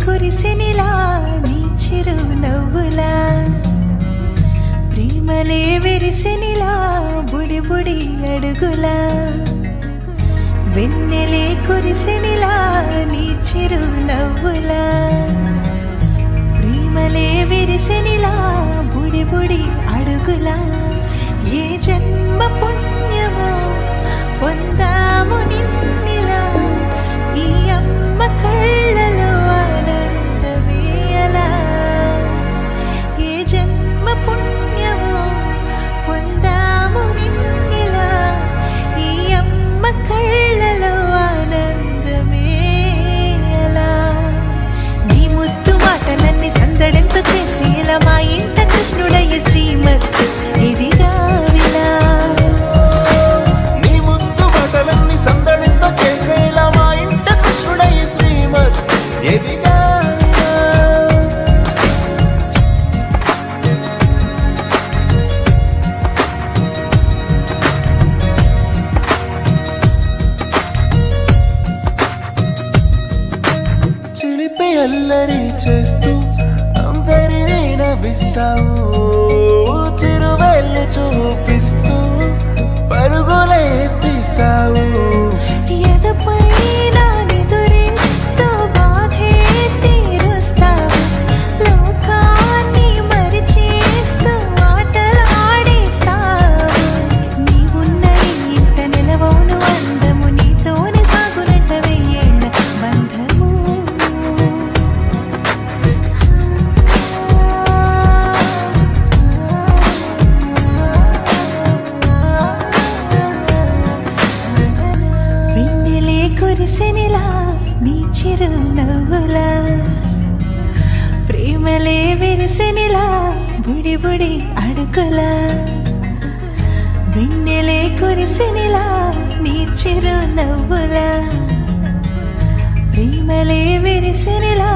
కురిసినిలా నీ చిరు నవ్వులా ప్రేమలే విరిసినిలా బుడి బుడి అడుగులా వెన్నెలే కురిసినిలా నీ చిరు నవ్వులా ప్రేమలే విరిసినిలా బుడి బుడి అడుగులా ఏ జన్మ పుణ్యమో పొందాము నిన్నిలా ఈ అమ్మ కళ్ళలో ఆనందమే అలా ఏ జన్మ పుణ్యమో పొందాము నిన్నిలా ఈ అమ్మ కళ్ళలో ఆనందమే అలా నీ ముద్దు మాటలన్నీ సందడంతో చేసి ఇలా మా ఇంట కృష్ణుడయ్య శ్రీమత్ ఇదిగా విలా నీ ముద్దు మాటలన్నీ సందడితో చేసేలా మా ఇంట కృష్ణుడయ్య శ్రీమత్ ఎదిగా చిలిపి అల్లరి చేస్తూ అందరినీ నవ్విస్తావు చిరువెళ్ళు చూపిస్తూ పరుగులే తీస్తావు ఎదపై నా నిదురిస్తూ బాధే తీరుస్తావు లోకాన్ని మరిచేస్తూ ఆటలాడేస్తావు నీవున్న ఇంత నిలవవును అందము నీతోనే సాగునట్ట వెయ్యేళ్ళ బంధము వెన్నెలే కురిసినిలా నీ చిరు నవ్వులా ప్రేమలే విరిసినిలా బుడి బుడి అడుగులా వెన్నెలే కురిసినిలా నీ చిరు నవ్వులా ప్రేమలే విరిసినిలా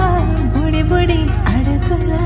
బుడి బుడి అడుగులా